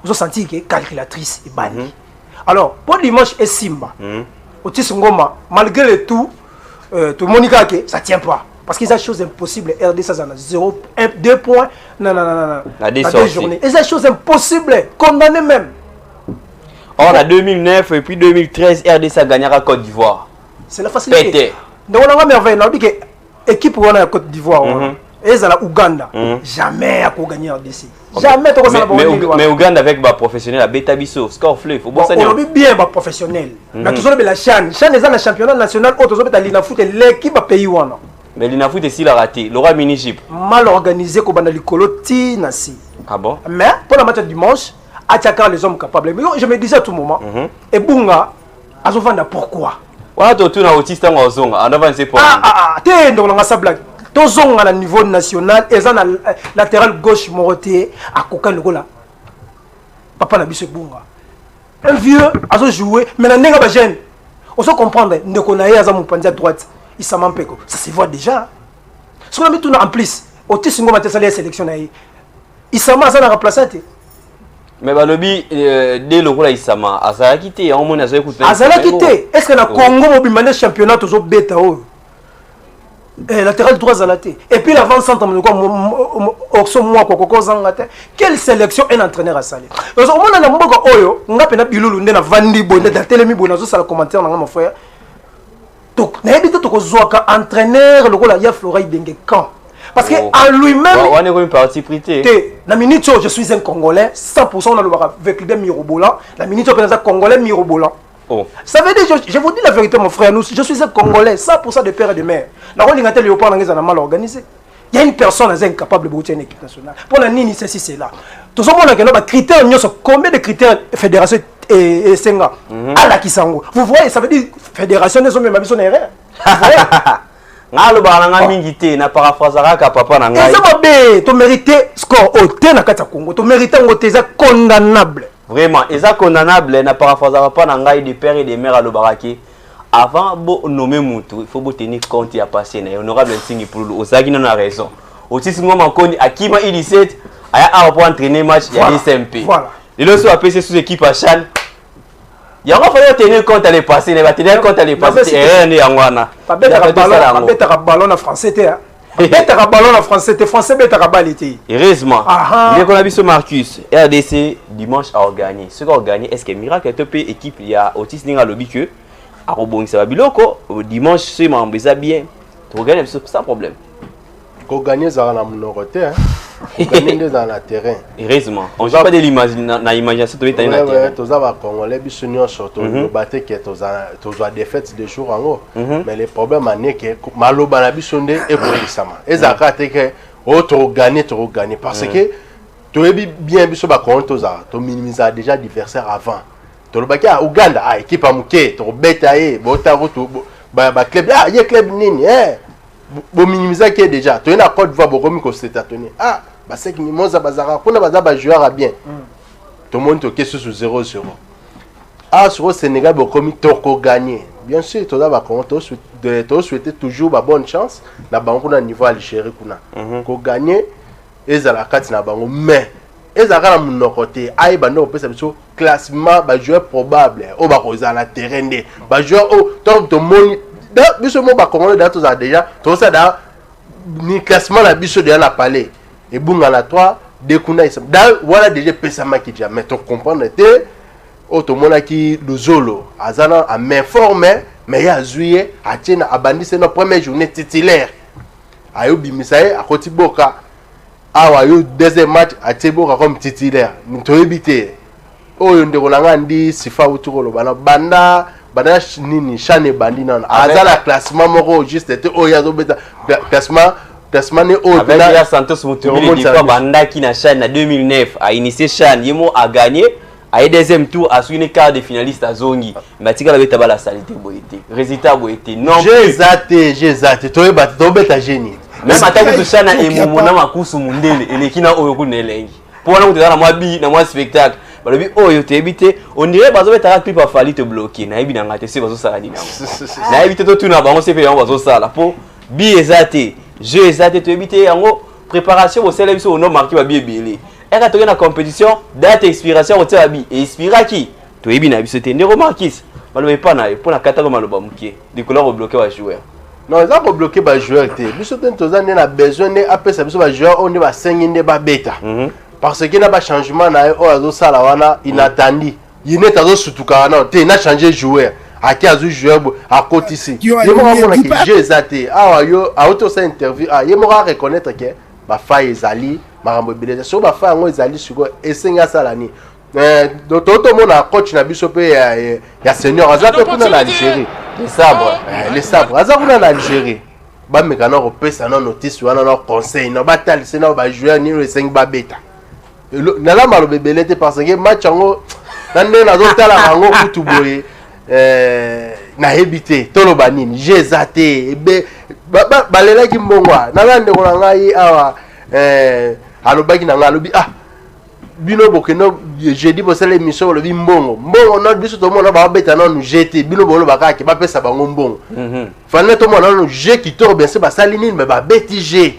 vous senti que calculatrice et banni. Alors, pour dimanche et Simba, au Tissungoma, malgré tout, tout le monde dit que ça ne tient pas. Parce qu'il y a des choses impossibles. RD, ça en a 0, 1, 2 points. Non. La 2 journées. Et c'est des choses impossibles. Condamnées même. Or, en 2009 et puis 2013, RD, ça gagnera Côte d'Ivoire. C'est la facilité. Donc, on a merveille. On a dit que l'équipe pour la Côte d'Ivoire. Et ça la Ouganda, jamais à gagner RDC. Jamais tu vas mais Ouganda avec les professionnels, à Betabiso, score fleuve. On a bien les professionnels. Mais tout ça, la Chan est dans le championnat national, autres autres l'Inafoot et l'équipe à pays. Mais l'Inafoot est si la raté, l'aura mini-jip. Mal organisé comme dans l'écolo Tinasi. Ah bon? Mais pour la match dimanche, attaquant les hommes capables. Mais je me disais à tout moment, et Bunga, à ce moment pourquoi? On a tout un autiste en zonga, en avant c'est pas. T'es dans la blague. Tous ont à niveau national et ça latéral gauche moroté à Koka Logola. Papa n'a pas bunga. Un vieux a joué, mais la n'est pas jeune. On se comprendre, ne connaît pas mon pandia droite. Il s'en manque. Ça se voit déjà. Ce qu'on a mis tout en plus, au Tissingo Maté Salé sélection, il s'en manque à remplacer. Mais le lobby, dès le rôle, il s'en manque. Azala quitté, on m'a écouté. Azala quitté. Est-ce que le Congo m'a demandé championnat toujours bêta? Latéral droit à la tête. Et puis l'avant-centre, quelle sélection un entraîneur a salé? Parce que on a un moment oyo, on a peine bilulu ndena vandi bonde da télémi bona zo sala commentaire na mon frère. Donc na habité to kozwaka entraîneur le rôle ya Flora Ibenge quand parce que en lui-même on est une partie prité. La minute je suis un Congolais 100% on a le avec les mirobolants, la minute on est Congolais mirobolant. Oh. Ça veut dire, je vous dis la vérité, mon frère, je suis un Congolais, 100% de père et de mère. La rôle de Léopard est mal organisé. Il y a une personne incapable de bouger une équipe nationale. Pour la Nini, c'est là. Tout ce monde a des critères, combien de critères fédération et Senga à la Kisango. Vous voyez, ça veut dire fédération des hommes et ma mission n'est rien. Ah, le baranga mingité, na paraphrasera ka papa na ngai. Et ça va bien, tu mérites score au thé na kata Congo, tu mérites un thé condamnable. Vraiment, et ça condamnable, n'a paraphrasera pas na ngai de père et de mère à l'Obaraki. Avant de nommer Moutou, il faut tenir compte de passer. Honorable Nsingi pour le Osagi n'a raison. Aussi, si on a Akima Ilisset, à entraîner match, il y a des SMP. Voilà. Et là, sur APC sous équipe à Chan. Il y a fallu tenir compte à les passer, il va tenir compte à les passer. Et rien n'est en wana. Pas bête à ballon en français. Bête à ballon en français, français bête à ballon. Heureusement. Il y a qu'on a vu ce Marcus. RDC dimanche a gagné. Ce qu'on a gagné, est-ce que Miracle est une équipe, il y a Otis Ninga Lobby que à rebondir biloko dimanche c'est m'embêter bien tu gagnes sans problème qu'on gagne ça dans mon côté hein gagner dans le terrain heureusement on joue pas de l'imagination tu es dans terrain tous ça va congolais bisunion surtout le battre que tous a défaite de jour en haut mais le problème est que maloba na bisonde et pour ça et ça que autre gagner parce que tu es bien biso ba compte ça tu minimiser déjà adversaire avant. Tolobaki à Ouganda, équipe à Mouké, Betaye, Botaroto, club, il y a club nini, bon minimiser qui est déjà. Tu es na Côte d'Ivoire, beaucoup mieux c'est tâtonné. C'est que Mimosa Bazara, qu'on a bazar joueur à bien. Tout le monde te question sur 0-0. Sur le Sénégal, beaucoup mieux toko gagner. Bien sûr, tu dois souhaiter toujours la bonne chance. Na banco na niveau Algérie kuna. Ko gagner, et za la carte na banco, mais et ça a mon côté aïe bando peut ça classement ba joueur probable au ba cause na terrain de ba joueur au top de mon biso mo ba congolais da to ça déjà to ça da ni classement la biso de la palais et bunga la 3 dekuna isa voilà déjà pesama qui déjà mais tu comprendre était automona qui le zolo azana a main formé mais ya zuye a tiena abandi c'est notre première journée titulaire ayo bimisaye a kotiboka awa yo deuxième match a tiboka comme titulaire to éviter oyo ndeko nanga ndi sifa utukolo banda nini chane bandi non azala classement moko juste était oyo azobeta classement ne oyo avec ya Santos Mutumili dit quoi banda qui na chane na 2009 a initié chane yemo a gagné a deuxième tour a suivi quart de finaliste à Zongi matika la beta bala salité boité résultat boité non j'ai zaté to beta to beta génie même atako to chane et mumona makusu mundele elekina oyo kunelengi pour na kutana mwa bi na mwa spectacle balobi oyo te ebité on dirait bazo beta clip a fallu te bloquer na ebi na ngate se bazo sala dina na ebi te to tuna bango se pe yango bazo sala po bi ezate jeu ezate to ebité yango préparation au sel biso no marqué ba bi ebele eka to na compétition date expiration au tia bi expira qui to ebi na biso te ndeko marquis balobi pa na pour na kata ko maloba mukie de couleur bloquer wa joueur non ils ont bloqué ba joueur te biso te toza na besoin ne apesa biso ba joueur on ne ba 5 ne ba beta parce qu'il n'y a pas de changement na ozo sala wana inattendu il n'est pas sutuka na te na changer joueur à qui a joueur à côté ici il m'a montré que j'ai zaté ah yo a auto ça interview ah il m'a reconnaître que ba faille ezali marambo beleza so ba faille ngo ezali suko esenga sala ni donc tout monde a coach na biso pe ya senior azape kuna na Algérie les sabres azape kuna na Algérie ba mekana ko pesa na notice wana na conseil na batal sena ba joueur ni le 5 ba beta nala malobe belete parce que match ngo nande na zotala bango kutu boye na hebité toloba nini j'ai zaté be balela ki mbongwa na bande ko ngai awa alobaki na ngalobi ah bino bokeno jeudi bosala émission lobi mbongo no biso to mona ba beta na nous jeter bino bolo bakaki ba pesa bango mbongo fallait to mona no je qui to bien c'est ba sali nini mais ba beti je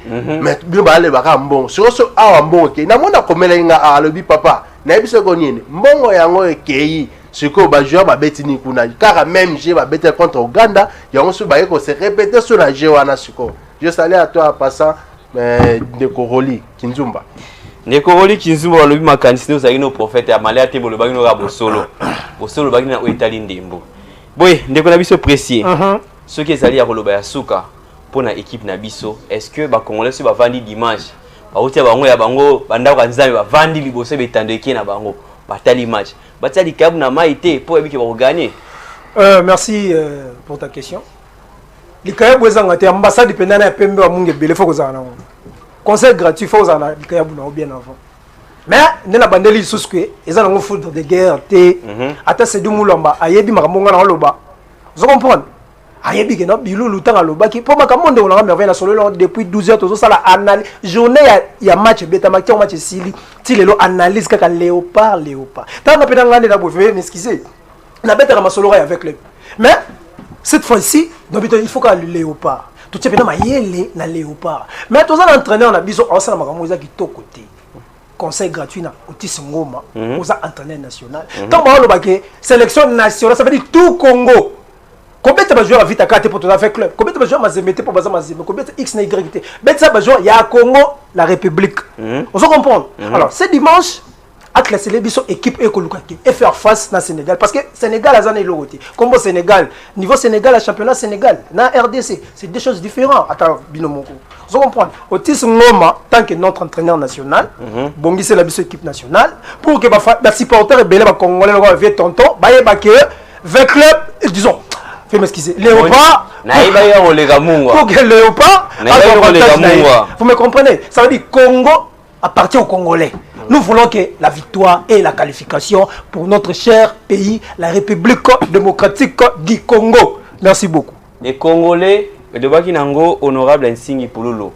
mais bino ba le baka mbongo so awa mbongo ke na mona komela inga alobi papa na biso ko nini mbongo yango ekei siko ba joueur ba beti ni kuna car même je ba beti contre Uganda yango so ba ko se répéter sur la je wana siko je salue à toi en passant de Koroli Kinzumba Ndeko Roli Kinzumba lobi makanisi no zaki no prophète ya malaya te bolo bagi no ka bosolo bagi na oitali ndembo boy ndeko na biso précis ce qui ezali ya koloba ya suka pona équipe na biso est-ce que ba congolais so ba vandi dimanche ba utia bango ya bango banda ka nzambe ba vandi liboso betandeki na bango batali match batali kabu na maite po ebiki ba gagner merci pour ta question likayabu ezanga te ambassade pendana ya pembe wa munge bele foko za na conseil gratuit faut ça na likayabu na bien avant mais nena bandeli suskwe ezana ngo foot de guerre te ata c'est du mulamba ayebi makambo na loba vous comprenez ayebi que no bilulu tanga loba ki po makambo nde on merveille na solo depuis 12 heures tozo sala analyse journée ya match beta match sili ti lelo analyse kaka léopard tanga pena ngande na bofe m'excuser na beta ma solo avec club mais cette fois-ci donc il faut que le léopard tout ce pena mayele na léopard mais tous les entraîneurs na biso on sala makambo za kitoko te conseil gratuit na Otis Ngoma aux entraîneurs national tant ba loba ke sélection nationale ça veut dire tout Congo. Combien de joueurs vite à 4 pour ton affaire club? Combien de joueurs mazemete pour baza mazemete? Combien de X na Y? Ben ça joueurs il y a Congo la République. On se comprend. Alors c'est dimanche à classer les biso équipe écolukaki et faire face na Sénégal parce que Sénégal a zané l'autre. Comme au Sénégal, niveau Sénégal à championnat Sénégal, na RDC, c'est deux choses différentes. Attends binomoko. On se comprend. Otis Ngoma tant que notre entraîneur national, bongi c'est la biso équipe nationale pour que ba supporters belé ba congolais va vieux tonton, ba yeba que 20 clubs disons fais m'excuser. Léopard. Pour que Léopard. Vous me comprenez? Ça veut dire Congo appartient aux Congolais. Nous voulons que la victoire et la qualification pour notre cher pays, la République démocratique du Congo. Merci beaucoup. Les Congolais, le Bakinango, honorable Nsingi Pouloulou.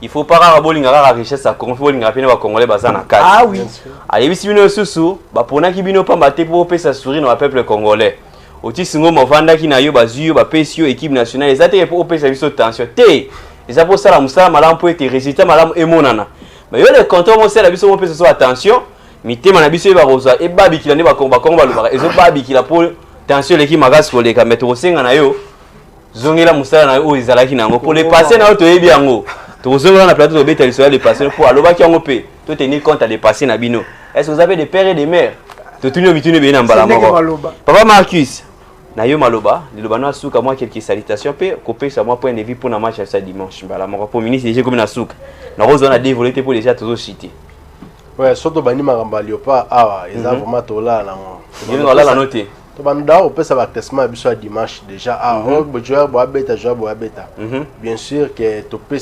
Il faut pas raboler la richesse à Congo, il faut que Congolais basana. Ah oui. Allez, si vous sous, pour n'a qui bino pas maté pour faire sourire dans le peuple congolais. Otis Ngoma vanda ki na yo bazuyo ba pesio équipe nationale ezate pour opesa biso tension te eza pour ça la musala malamu pour être résultat malamu emonana mais yo le contrôle mo sala biso mo pesa so attention mitema na biso ba roza e babi kila ne ba komba ba loba ezo babi kila pour tension l'équipe magas koleka mettre au senga na yo zongela musala na o ezalaki nango pour les passer na to yebi yango to zongela na plateau to beta lisolo les passer pour aloba ki yango pe to tenir compte à les passer na bino. Est-ce que vous avez des pères et des mères to tuni mituni be na mbala moko Papa Marcus na yo maloba liloba na suka moi quelques salutations pe copé sur moi point de vue pour na match ça dimanche mbala moko pour ministre déjà comme na suka na rozo na développé pour déjà toujours citer. Ouais, surtout bani makamba Léopard awa ils ont vraiment tola na ngo. Ils ont la noter. To banda on peut savoir testament biso dimanche déjà joueur boa beta bien sûr que to peut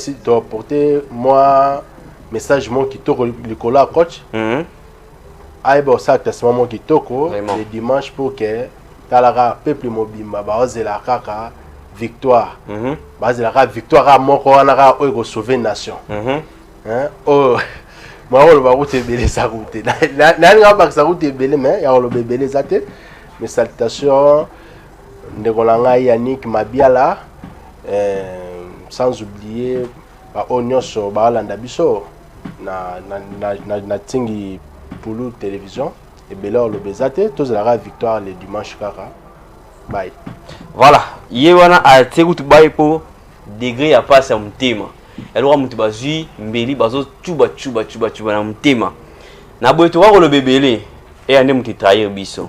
porter moi message mon qui to le cola coach aibo ça testament mon qui toko le dimanche pour que talara peuple mobimba bazela kaka victoire bazela victoire moko wana ka o sauver nation hein oh moi on va route belé sa route na nga ba sa route belé mais ya le belé zate. Mes salutations, Ndegolanga Yannick Mabiala, sans oublier Onyos Balanda Bisso, na Tingi Poulou Télévision, et Bélor le Bezate, tous la victoire le dimanche kara. Bye. Voilà, Yewana a Tegout Baipo, degré à passer à mon thème. Elle aura mon bazu, Mbeli, Bazo, Chuba na mon thème. Na Boetora le bébélé, et un homme qui trahir Bisso.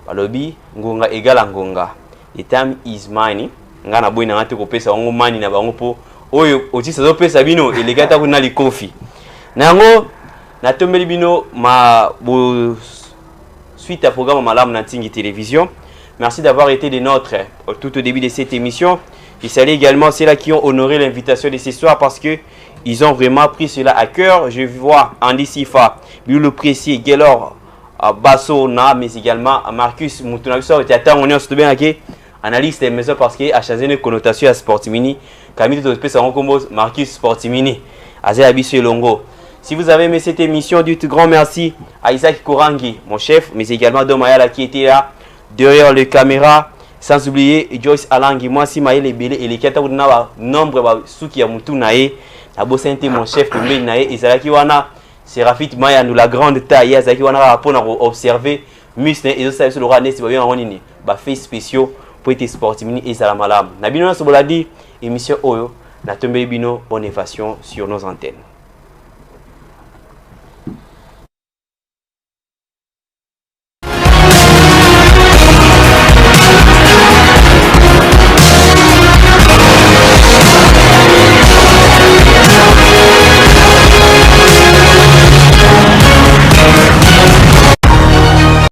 Balobi ngonga egala ngonga the time is money ngana boy na ngate ko pesa wango mani na bango po oyo otisa zo pesa bino elegata kuna li kofi nango na tombeli bino ma suite à programme malam na Tingi Télévision. Merci d'avoir été des nôtres tout au début de cette émission. Je salue également ceux-là qui ont honoré l'invitation de ce soir parce que ils ont vraiment pris cela à cœur. Je vois Andy Sifa, Biolo Précieux, Gelor Basso na mais également Marcus Moutunabiso et attend on est surtout bien OK analyste des maisons parce que a changé une connotation à Sportimini Camille de espèce en combo Marcus Sportimini Azé Abisso Longo. Si vous avez aimé cette émission, dites grand merci à Isaac Korangi mon chef mais également Domayala qui était là derrière les caméras sans oublier Joyce Alangi moi si maïle belé et les kata na nombre ba suki ya mutu nae na bosente mon chef tombé nae Isaac wana Serafit Maya nous la grande taille azaki wana pour observer muscle et ça sur le rane si bien en nini ba fait spéciaux pour être sportimini et salamalam na bino so boladi émission oyo na tombe bino bonne évasion sur nos antennes.